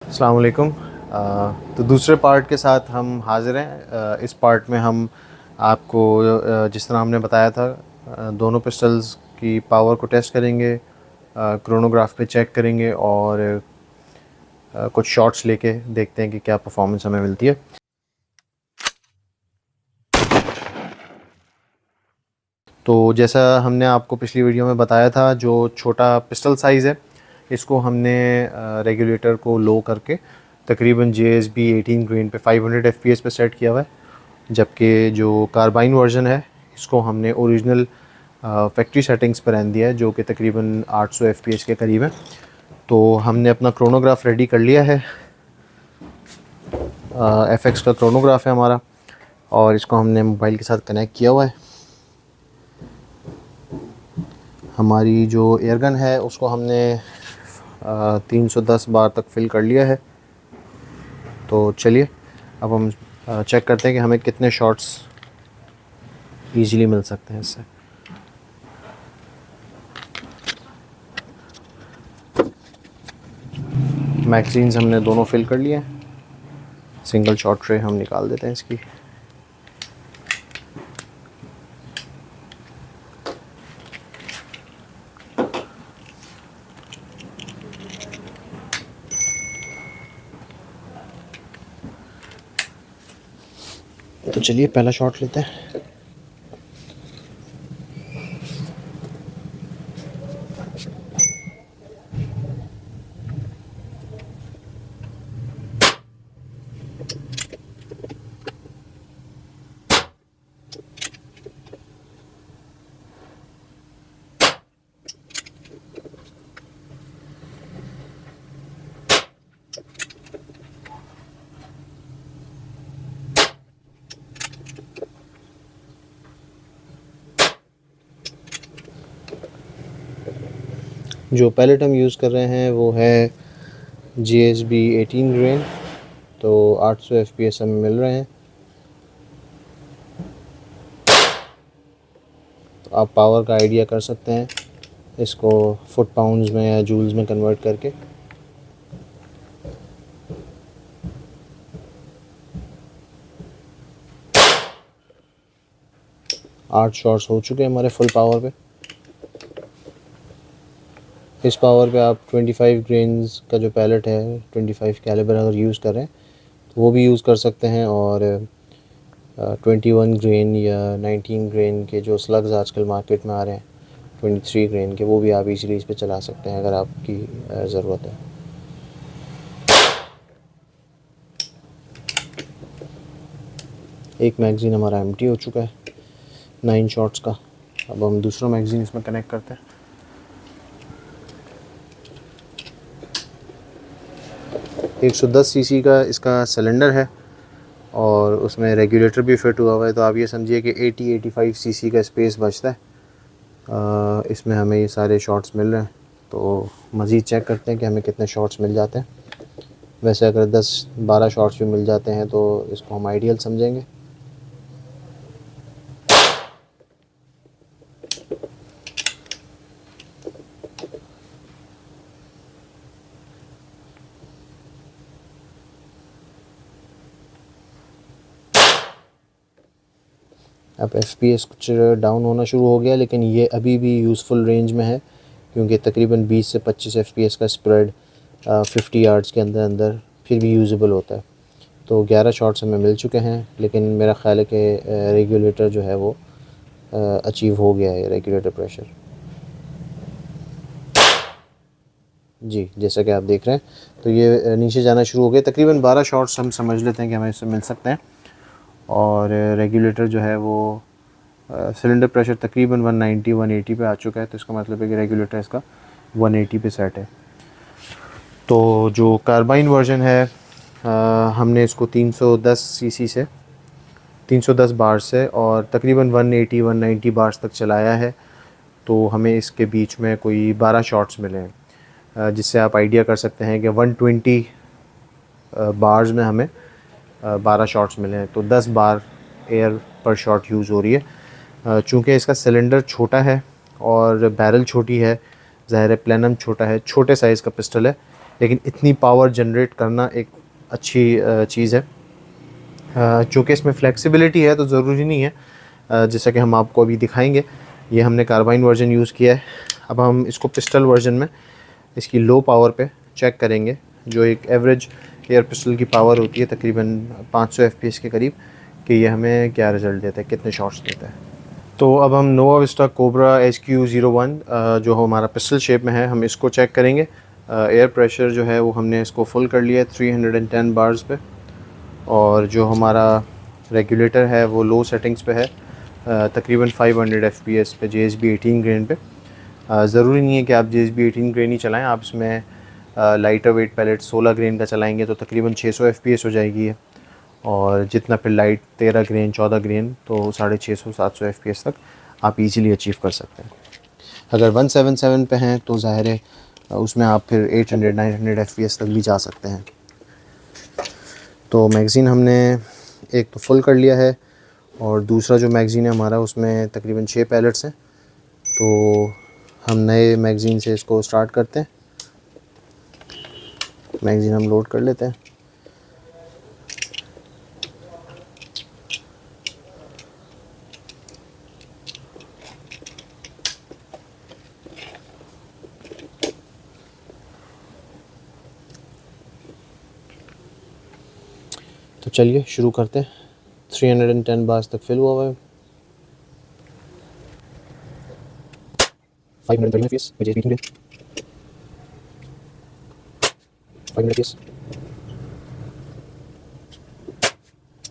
अस्सलाम वालेकुम। तो दूसरे पार्ट के साथ हम हाज़िर हैं। इस पार्ट में हम आपको जिस तरह हमने बताया था दोनों पिस्टल्स की पावर को टेस्ट करेंगे, क्रोनोग्राफ पे चेक करेंगे और कुछ शॉट्स लेके देखते हैं कि क्या परफॉर्मेंस हमें मिलती है। तो जैसा हमने आपको पिछली वीडियो में बताया था, जो छोटा पिस्टल साइज़ है इसको हमने रेगुलेटर को लो करके तकरीबन JSB 18 ग्रेन पे 500 FPS पे सेट किया हुआ है, जबकि जो कार्बाइन वर्जन है इसको हमने ओरिजिनल फैक्ट्री सेटिंग्स पर रहने दिया है, जो कि तकरीबन 800 FPS के करीब है। तो हमने अपना क्रोनोग्राफ रेडी कर लिया है। FX का क्रोनोग्राफ है हमारा, और इसको हमने मोबाइल के साथ कनेक्ट किया हुआ है। हमारी जो एयरगन है उसको हमने 310 बार तक फिल कर लिया है। तो चलिए अब हम चेक करते हैं कि हमें कितने शॉट्स ईज़िली मिल सकते हैं इससे। मैगज़ीन्स हमने दोनों फिल कर लिए हैं। सिंगल शॉट ट्रे हम निकाल देते हैं इसकी। तो चलिए पहला शॉट लेते हैं। जो पैलेट हम यूज़ कर रहे हैं वो है JSB 18 ग्रेन। तो 800 FPS हमें मिल रहे हैं। तो आप पावर का आइडिया कर सकते हैं इसको फुट पाउंड्स में या जूल्स में कन्वर्ट करके। आठ शॉट्स हो चुके हैं हमारे फुल पावर पे। इस पावर पे आप 25 ग्रेन्स का जो पैलेट है 25 कैलिबर अगर यूज़ कर रहे हैं तो वो भी यूज़ कर सकते हैं, और 21 ग्रेन या 19 ग्रेन के जो स्लग्स आजकल मार्केट में आ रहे हैं 23 ग्रेन के, वो भी आप इजीली इस पे चला सकते हैं अगर आपकी ज़रूरत है। एक मैगज़ीन हमारा एम्प्टी हो चुका है 9 शॉट्स का। अब हम दूसरा मैगज़ीन इसमें कनेक्ट करते हैं। एक 110 सीसी का इसका सिलेंडर है और उसमें रेगुलेटर भी फिट हुआ हुआ है। तो आप ये समझिए कि 80-85 सीसी का स्पेस बचता है। इसमें हमें ये सारे शॉट्स मिल रहे हैं। तो मज़ीद चेक करते हैं कि हमें कितने शॉट्स मिल जाते हैं। वैसे अगर 10-12 शॉट्स भी मिल जाते हैं तो इसको हम आइडियल समझेंगे। अब FPS कुछ डाउन होना शुरू हो गया, लेकिन ये अभी भी यूज़फुल रेंज में है, क्योंकि तकरीबन 20 से 25 FPS का स्प्रेड 50 यार्ड्स के अंदर अंदर फिर भी यूज़ेबल होता है। तो 11 शॉट्स हमें मिल चुके हैं, लेकिन मेरा ख़्याल है कि रेगुलेटर जो है वो अचीव हो गया है, रेगुलेटर प्रेशर। जी, जैसा कि आप देख रहे हैं तो ये नीचे जाना शुरू हो गया। तकरीबन 12 शॉट्स हम समझ लेते हैं कि हमें इससे मिल सकते हैं। और रेगुलेटर जो है वो सिलेंडर प्रेशर तकरीबन 190-180 पे आ चुका है। तो इसका मतलब है कि रेगुलेटर इसका 180 पे सेट है। तो जो कार्बाइन वर्जन है हमने इसको 310 सीसी से 310 बार से और तकरीबन 180-190 बार्स तक चलाया है। तो हमें इसके बीच में कोई 12 शॉट्स मिले हैं, जिससे आप आइडिया कर सकते हैं कि 120 बार्स में हमें 12 शॉट्स मिले हैं। तो 10 बार एयर पर शॉट यूज़ हो रही है। चूँकि इसका सिलेंडर छोटा है और बैरल छोटी है, ज़ाहिर है प्लेनम छोटा है, छोटे साइज़ का पिस्टल है, लेकिन इतनी पावर जनरेट करना एक अच्छी चीज़ है। चूँकि इसमें फ्लेक्सिबिलिटी है तो ज़रूरी नहीं है, जैसा कि हम आपको अभी दिखाएंगे। ये हमने कार्बाइन वर्जन यूज़ किया है। अब हम इसको पिस्टल वर्जन में इसकी लो पावर पे चेक करेंगे, जो एक एवरेज एयर पिस्टल की पावर होती है तकरीबन 500 FPS के करीब, कि ये हमें क्या रिज़ल्ट देता है, कितने शॉट्स देता है। तो अब हम नोवा विस्टा कोबरा HQ01 जो हमारा पिस्टल शेप में है, हम इसको चेक करेंगे। एयर प्रेशर जो है वो हमने इसको फुल कर लिया है 310 बार्स पे, और जो हमारा रेगुलेटर है वो लो सेटिंग्स पे है, तकरीबन 500 FPS पे JSB 18 ग्रेन पे। ज़रूरी नहीं है कि आप JSB 18 ग्रेन ही चलाएं, आप इसमें लाइटर वेट पैलेट 16 ग्रेन का चलाएंगे तो तकरीबन 600 FPS हो जाएगी है, और जितना फिर लाइट 13 ग्रेन 14 ग्रेन तो 650 700 FPS तक आप इजीली अचीव कर सकते हैं। अगर 177 पे हैं तो ज़ाहिर है उसमें आप फिर 800 900 FPS तक भी जा सकते हैं। तो मैगज़ीन हमने एक तो फुल कर लिया है, और दूसरा जो मैगज़ीन है हमारा उसमें तकरीबन 6 पैलेट्स हैं। तो हम नए मैगज़ीन से इसको स्टार्ट करते हैं। मैगज़ीन हम लोड कर लेते हैं। तो चलिए शुरू करते हैं। 310 बार्स तक फिल हुआ है। 530 FPS with JSB 18 500 FPS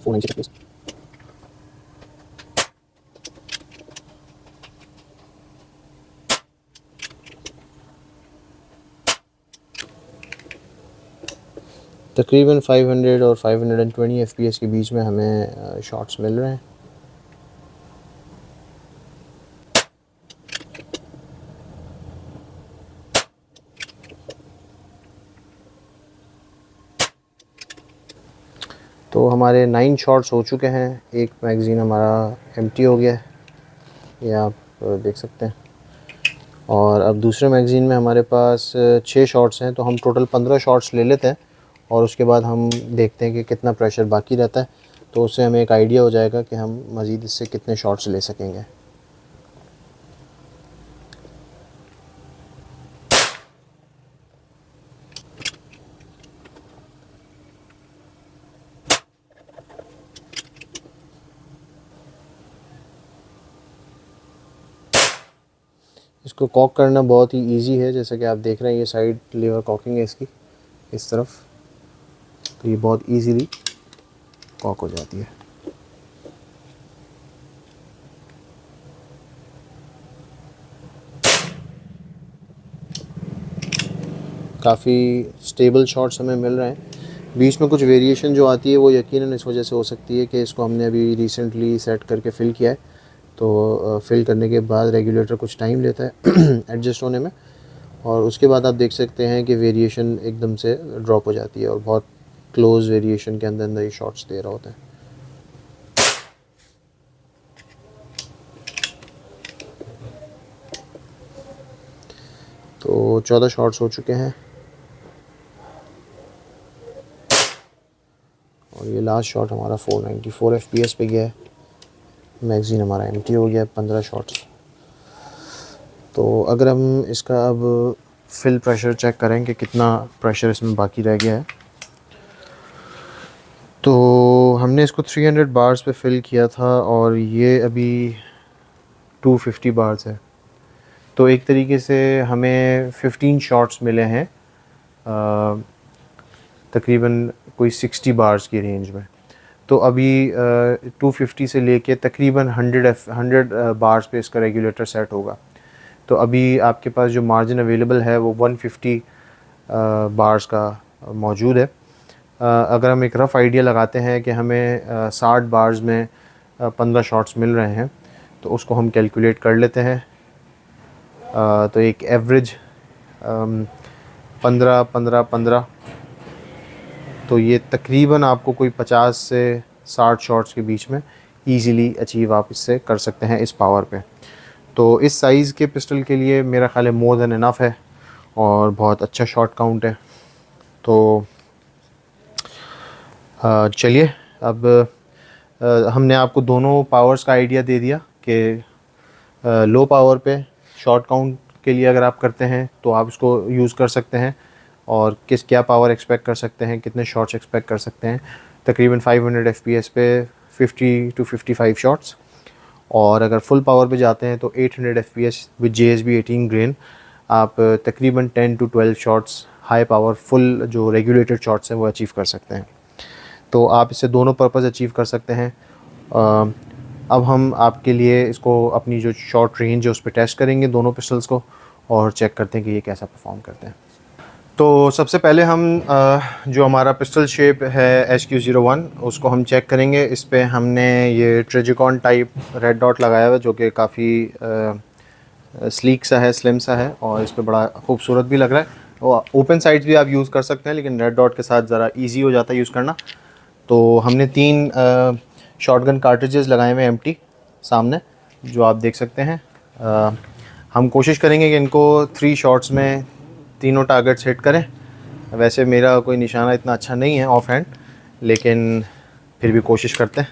496 FPS। तकरीबन 500 और 520 FPS के बीच में हमें शॉट्स मिल रहे हैं। तो हमारे 9 शॉट्स हो चुके हैं। एक मैगज़ीन हमारा एम्प्टी हो गया है, ये आप देख सकते हैं। और अब दूसरे मैगज़ीन में हमारे पास 6 शॉट्स हैं, तो हम टोटल 15 शॉट्स ले लेते हैं, और उसके बाद हम देखते हैं कि कितना प्रेशर बाकी रहता है। तो उससे हमें एक आइडिया हो जाएगा कि हम मज़ीद इससे कितने शॉट्स ले सकेंगे। इसको कॉक करना बहुत ही इजी है, जैसा कि आप देख रहे हैं ये साइड लीवर कॉकिंग है इसकी इस तरफ, तो ये बहुत इजीली कॉक हो जाती है। काफ़ी स्टेबल शॉट्स हमें मिल रहे हैं। बीच में कुछ वेरिएशन जो आती है वो यकीनन इस वजह से हो सकती है कि इसको हमने अभी रिसेंटली सेट करके फ़िल किया है, तो फ़िल करने के बाद रेगुलेटर कुछ टाइम लेता है एडजस्ट होने में, और उसके बाद आप देख सकते हैं कि वेरिएशन एकदम से ड्रॉप हो जाती है, और बहुत क्लोज वेरिएशन के अंदर अंदर ये शॉट्स दे रहा होता है। तो 14 शॉट्स हो चुके हैं, और ये लास्ट शॉट हमारा 494 FPS पे गया है। मैगज़ीन हमारा एम्प्टी हो गया है 15 शॉट्स। तो अगर हम इसका अब फिल प्रेशर चेक करें कि कितना प्रेशर इसमें बाकी रह गया है, तो हमने इसको 300 बार्स पे फिल किया था, और ये अभी 250 बार्स है। तो एक तरीके से हमें 15 शॉट्स मिले हैं तकरीबन कोई 60 बार्स की रेंज में। तो अभी 250 से लेके तकरीबन 100 बार्स पे इसका रेगुलेटर सेट होगा। तो अभी आपके पास जो मार्जिन अवेलेबल है वो 150 बार्स का मौजूद है। अगर हम एक रफ़ आइडिया लगाते हैं कि हमें 60 बार्स में 15 शॉट्स मिल रहे हैं, तो उसको हम कैलकुलेट कर लेते हैं। तो एक एवरेज 15 15 15, तो ये तकरीबन आपको कोई 50 से 60 शॉट्स के बीच में इजीली अचीव आप इससे कर सकते हैं इस पावर पे। तो इस साइज़ के पिस्टल के लिए मेरा ख़्याल है मोर देन इनफ है, और बहुत अच्छा शॉट काउंट है। तो चलिए अब हमने आपको दोनों पावर्स का आइडिया दे दिया कि लो पावर पे शॉर्ट काउंट के लिए अगर आप करते हैं तो आप इसको यूज़ कर सकते हैं, और क्या पावर एक्सपेक्ट कर सकते हैं, कितने शॉट्स एक्सपेक्ट कर सकते हैं। तकरीबन 500 FPS पे 50 to 55 शॉट्स, और अगर फुल पावर पे जाते हैं तो 800 FPS विद JSB 18 ग्रेन आप तकरीबन 10 to 12 shots high power full जो रेगुलेटेड शॉट्स हैं वो अचीव कर सकते हैं। तो आप इससे दोनों पर्पज़ अचीव कर सकते हैं। अब हम आपके लिए इसको अपनी जो शॉर्ट रेंज है उस पर टेस्ट करेंगे दोनों पिस्टल्स को, और चेक करते हैं कि ये कैसा परफॉर्म करते हैं। तो सबसे पहले हम जो हमारा पिस्टल शेप है HQ01 उसको हम चेक करेंगे। इस पे हमने ये ट्रेजिकॉन टाइप रेड डॉट लगाया हुआ है जो कि काफ़ी स्लीक सा है, स्लिम सा है, और इस पे बड़ा खूबसूरत भी लग रहा है। और ओपन साइड्स भी आप यूज़ कर सकते हैं, लेकिन रेड डॉट के साथ ज़रा इजी हो जाता है यूज़ करना। तो हमने 3 शॉटगन कार्ट्रिजेस लगाए हुए एम्प्टी सामने, जो आप देख सकते हैं। हम कोशिश करेंगे कि इनको 3 शॉट्स में तीनों टारगेट्स हिट करें। वैसे मेरा कोई निशाना इतना अच्छा नहीं है ऑफ हैंड, लेकिन फिर भी कोशिश करते हैं।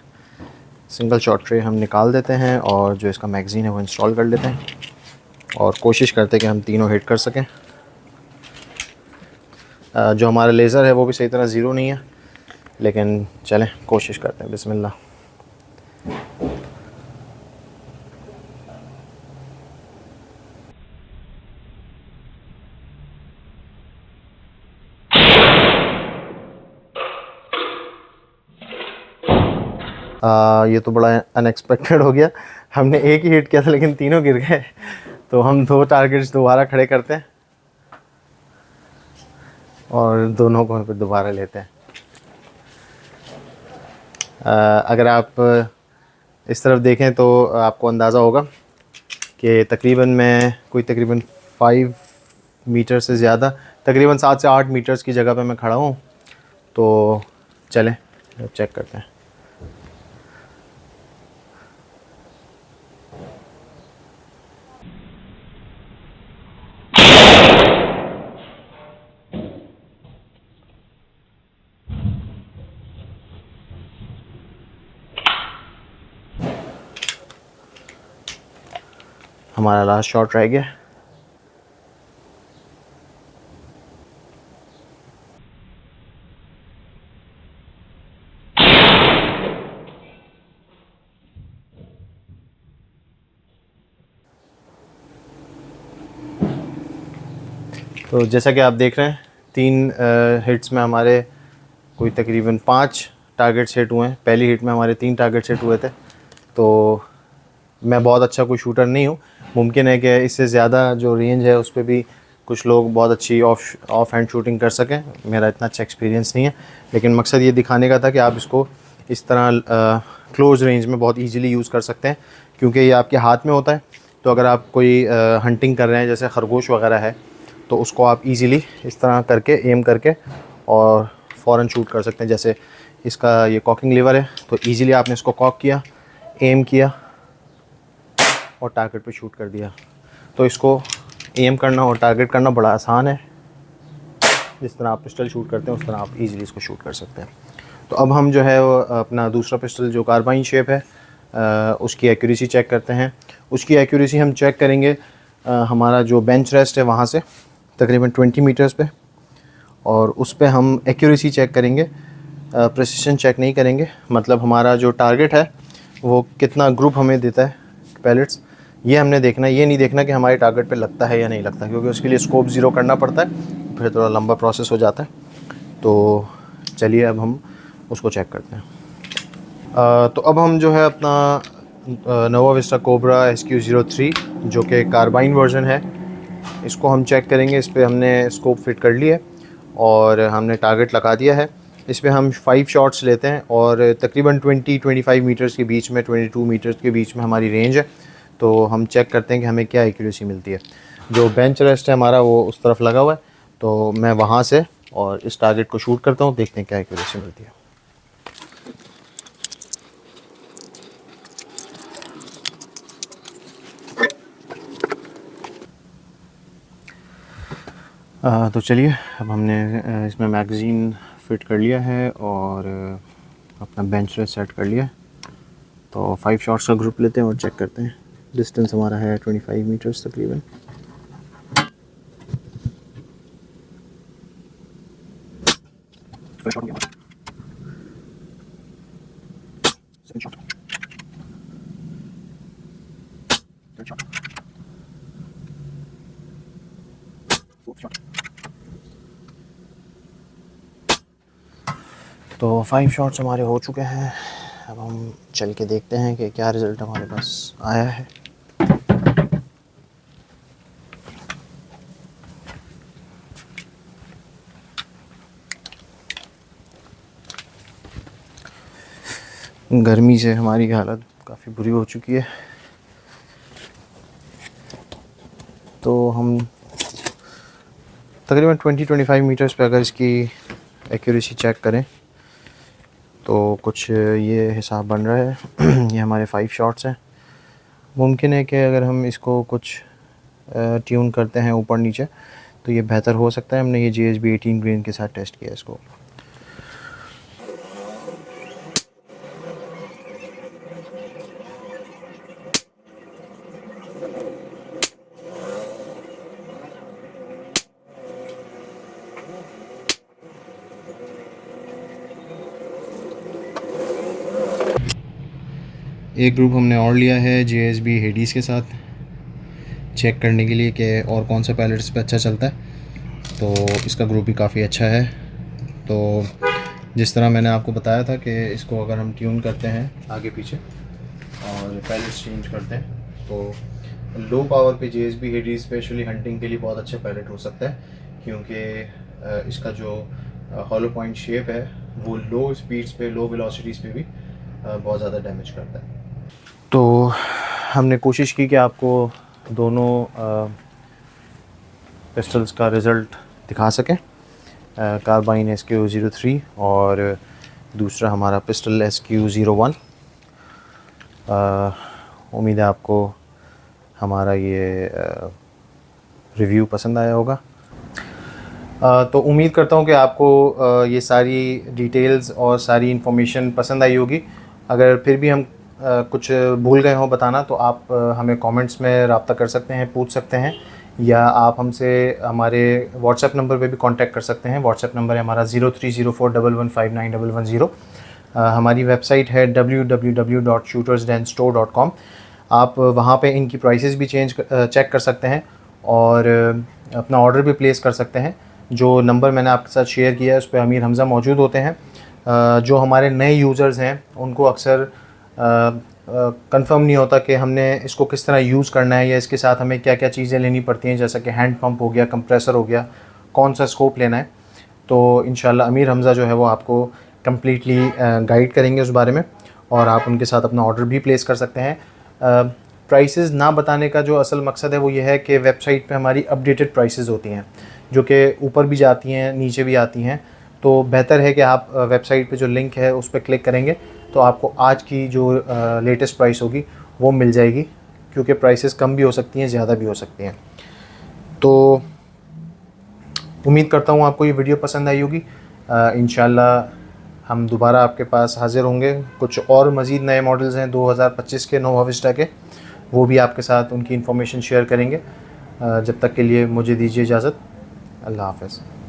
सिंगल शॉट ट्रे हम निकाल देते हैं और जो इसका मैगज़ीन है वो इंस्टॉल कर लेते हैं, और कोशिश करते हैं कि हम तीनों हिट कर सकें। जो हमारा लेज़र है वो भी सही तरह ज़ीरो नहीं है, लेकिन चलें कोशिश करते हैं। बिस्मिल्लाह। ये तो बड़ा अनएक्सपेक्टेड हो गया। हमने एक ही हिट किया था लेकिन तीनों गिर गए। तो हम 2 टारगेट्स दोबारा खड़े करते हैं और दोनों को फिर दोबारा लेते हैं। अगर आप इस तरफ देखें तो आपको अंदाज़ा होगा कि तकरीबन 5 मीटर से ज़्यादा, तकरीबन 7 से 8 मीटर्स की जगह पे मैं खड़ा हूँ। तो चलें चेक करते हैं। हमारा लास्ट शॉट रह गया। तो जैसा कि आप देख रहे हैं 3 हिट्स में हमारे कोई तकरीबन 5 टारगेट्स हिट हुए हैं। पहली हिट में हमारे 3 टारगेट्स हिट हुए थे। तो मैं बहुत अच्छा कोई शूटर नहीं हूँ, मुमकिन है कि इससे ज़्यादा जो रेंज है उस पर भी कुछ लोग बहुत अच्छी ऑफ हैंड शूटिंग कर सकें। मेरा इतना अच्छा एक्सपीरियंस नहीं है, लेकिन मकसद ये दिखाने का था कि आप इसको इस तरह क्लोज़ रेंज में बहुत ईजीली यूज़ कर सकते हैं, क्योंकि ये आपके हाथ में होता है। तो अगर आप कोई हंटिंग कर रहे हैं, जैसे खरगोश वगैरह है, तो उसको आप इजीली इस तरह करके एम करके और फ़ौरन शूट कर सकते हैं। जैसे इसका ये कॉकिंग लीवर है, तो इजीली आपने इसको कॉक किया, एम किया और टारगेट पे शूट कर दिया। तो इसको एम करना और टारगेट करना बड़ा आसान है। जिस तरह आप पिस्टल शूट करते हैं उस तरह आप इजीली इसको शूट कर सकते हैं। तो अब हम जो है वो अपना दूसरा पिस्टल जो कार्बाइन शेप है उसकी एक्यूरेसी चेक करते हैं। उसकी एक्यूरेसी हम चेक करेंगे हमारा जो बेंच रेस्ट है वहाँ से तकरीबन 20 मीटर्स पे, और उस पे हम एक्यूरेसी चेक करेंगे, प्रिसिशन चेक नहीं करेंगे। मतलब हमारा जो टारगेट है वो कितना ग्रुप हमें देता है पैलेट्स, ये हमने देखना है। ये नहीं देखना कि हमारे टारगेट पे लगता है या नहीं लगता, क्योंकि उसके लिए स्कोप ज़ीरो करना पड़ता है, फिर थोड़ा लंबा प्रोसेस हो जाता है। तो चलिए अब हम उसको चेक करते हैं। तो अब हम जो है अपना नोवा विस्टा कोबरा SQ03 जो कि कार्बाइन वर्जन है, इसको हम चेक करेंगे। इस पर हमने स्कोप फिट कर लिया है और हमने टारगेट लगा दिया है। इस पर हम 5 शॉट्स लेते हैं और तकरीबन 20-25 मीटर्स के बीच में, 22 मीटर्स के बीच में हमारी रेंज है। तो हम चेक करते हैं कि हमें क्या एक्यूरेसी मिलती है। जो बेंच रेस्ट है हमारा वो उस तरफ लगा हुआ है, तो मैं वहाँ से और इस टारगेट को शूट करता हूँ, देखते हैं क्या एक्यूरेसी मिलती है। तो चलिए, अब हमने इसमें मैगज़ीन फ़िट कर लिया है और अपना बेंच रेस्ट सेट कर लिया है। तो 5 शॉट्स का ग्रुप लेते हैं और चेक करते हैं। डिस्टेंस हमारा है 25 मीटर्स तकरीबन। तो 5 शॉट्स हमारे हो चुके हैं। अब हम चल के देखते हैं कि क्या रिज़ल्ट हमारे पास आया है। गर्मी से हमारी हालत काफ़ी बुरी हो चुकी है, तो हम तकरीबन 20-25 मीटर्स पे अगर इसकी एक्यूरेसी चेक करें तो कुछ ये हिसाब बन रहा है। ये हमारे 5 शॉट्स हैं। मुमकिन है कि अगर हम इसको कुछ ट्यून करते हैं ऊपर नीचे तो ये बेहतर हो सकता है। हमने ये JSB 18 ग्रेन के साथ टेस्ट किया इसको। एक ग्रुप हमने और लिया है JSB हेडीज़ के साथ चेक करने के लिए कि और कौन सा पैलेट्स पे अच्छा चलता है। तो इसका ग्रुप भी काफ़ी अच्छा है। तो जिस तरह मैंने आपको बताया था कि इसको अगर हम ट्यून करते हैं आगे पीछे और पैलेट्स चेंज करते हैं तो लो पावर पे JSB हेडीज़ स्पेशली हंटिंग के लिए बहुत अच्छा पैलेट हो सकता है, क्योंकि इसका जो हॉलो पॉइंट शेप है वो लो स्पीड्स पे, लो वेलोसिटीज़ पे भी बहुत ज़्यादा डैमेज करता है। तो हमने कोशिश की कि आपको दोनों पिस्टल्स का रिज़ल्ट दिखा सकें। कार्बाइन SQ03 और दूसरा हमारा पिस्टल SQ01। उम्मीद है आपको हमारा ये रिव्यू पसंद आया होगा। तो उम्मीद करता हूँ कि आपको ये सारी डिटेल्स और सारी इन्फॉर्मेशन पसंद आई होगी। अगर फिर भी हम कुछ भूल गए हों बताना तो आप हमें कमेंट्स में रब्ता कर सकते हैं, पूछ सकते हैं, या आप हमसे हमारे व्हाट्सएप नंबर पे भी कांटेक्ट कर सकते हैं। व्हाट्सएप नंबर है हमारा 030411591110। हमारी वेबसाइट है www.shootersdenstore.com। आप वहाँ पे इनकी प्राइसेस भी चेक कर सकते हैं और अपना ऑर्डर भी प्लेस कर सकते हैं। जो नंबर मैंने आपके साथ शेयर किया है उस पर अमीर हमज़ा मौजूद होते हैं। जो हमारे नए यूज़र्स हैं उनको अक्सर कंफर्म नहीं होता कि हमने इसको किस तरह यूज़ करना है या इसके साथ हमें क्या क्या चीज़ें लेनी पड़ती हैं, जैसा कि हैंड पंप हो गया, कंप्रेसर हो गया, कौन सा स्कोप लेना है। तो इंशाल्लाह अमीर हमज़ा जो है वो आपको कम्प्लीटली गाइड करेंगे उस बारे में और आप उनके साथ अपना ऑर्डर भी प्लेस कर सकते हैं। प्राइसेस ना बताने का जो असल मकसद है वो ये है कि वेबसाइट पे हमारी अपडेटेड प्राइसेस होती हैं जो कि ऊपर भी जाती हैं, नीचे भी आती हैं। तो बेहतर है कि आप वेबसाइट पे जो लिंक है उस पर क्लिक करेंगे तो आपको आज की जो लेटेस्ट प्राइस होगी वो मिल जाएगी, क्योंकि प्राइसेस कम भी हो सकती हैं, ज़्यादा भी हो सकती हैं। तो उम्मीद करता हूँ आपको ये वीडियो पसंद आई होगी। इंशाल्लाह हम दोबारा आपके पास हाज़िर होंगे। कुछ और मज़ीद नए मॉडल्स हैं 2025 के नोवा विस्टा के, वो भी आपके साथ उनकी इन्फॉर्मेशन शेयर करेंगे। जब तक के लिए मुझे दीजिए इजाज़त। अल्लाह हाफ़िज़।